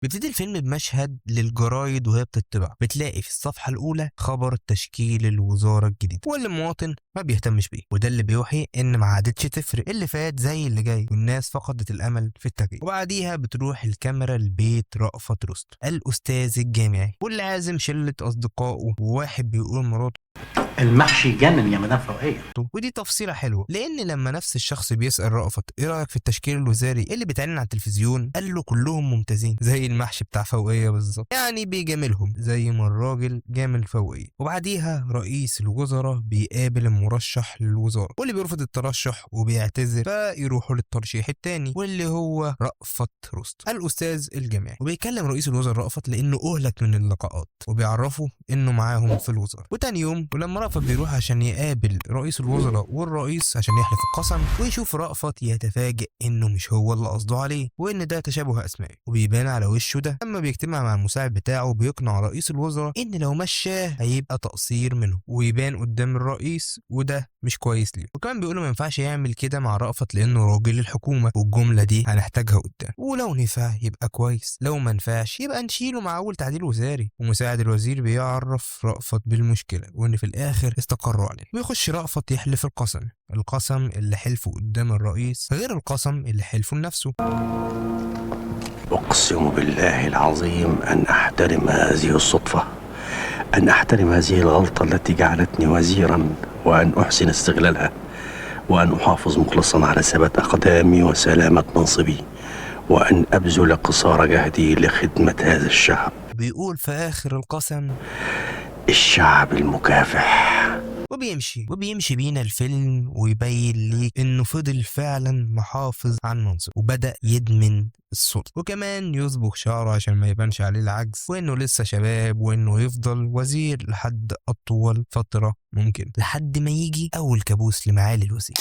بيبتدي الفيلم بمشهد للجرايد وهي بتطبع، بتلاقي في الصفحة الأولى خبر تشكيل الوزارة الجديدة واللي المواطن ما بيهتمش بيه، وده اللي بيوحي إن ما عادتش تفرق اللي فات زي اللي جاي، والناس فقدت الأمل في التغيير. وبعديها بتروح الكاميرا لبيت رأفت رستم الأستاذ الجامعي، واللي عازم شلة أصدقائه، وواحد بيقول مراته. المحشي يجنن يا مدام فوقية. ودي تفصيلة حلوة، لأن لما نفس الشخص بيسأل رأفت إيه رأيك في التشكيل الوزاري اللي بيتعلن على التلفزيون، قال له كلهم ممتازين زي المحشي بتاع فوقية بالظبط، يعني بيجاملهم زي ما الراجل جامل فوقية. وبعديها رئيس الوزراء بيقابل المرشح للوزارة واللي بيرفض الترشح وبيعتذر، فيروحوا للترشيح التاني واللي هو رأفت رستم الأستاذ الجامعي. وبيكلم رئيس الوزراء رأفت لأنه أهلك من اللقاءات، وبيعرفه إنه معاهم في الوزارة. وتاني يوم ولما رأفت بيروح عشان يقابل رئيس الوزراء والرئيس عشان يحلف القسم، ويشوف رأفت يتفاجئ انه مش هو اللي قصده عليه، وان ده تشابه اسماء، وبيبان على وشه ده لما بيجتمع مع المساعد بتاعه بيقنع رئيس الوزراء ان لو مشاه هيبقى تقصير منه ويبان قدام الرئيس، وده مش كويس ليه. وكمان بيقولوا ما ينفعش يعمل كده مع رأفت لانه راجل الحكومه، والجمله دي هنحتاجها قدام، ولو نفع يبقى كويس، لو ما نفعش يبقى نشيله مع اول تعديل وزاري. ومساعد الوزير بيعرف رأفت بالمشكله، وان في الاخر استقروا عليه. ويخش رأفت يحلف القسم اللي حلفه قدام الرئيس غير القسم اللي حلفه لنفسه. أقسم بالله العظيم أن أحترم هذه الصدفة، أن أحترم هذه الغلطة التي جعلتني وزيرا، وأن أحسن استغلالها، وأن أحافظ مخلصا على ثبات أقدامي وسلامة منصبي، وأن أبذل قصارى جهدي لخدمة هذا الشعب، بيقول في آخر القسم الشعب المكافح. وبيمشي بينا الفيلم ويبين ليك انه فضل فعلا محافظ عن منصب، وبدأ يدمن السلطة، وكمان يصبغ شعره عشان ما يبانش عليه العجز، وانه لسه شباب، وانه يفضل وزير لحد اطول فترة ممكن، لحد ما يجي اول كابوس لمعالي الوزير.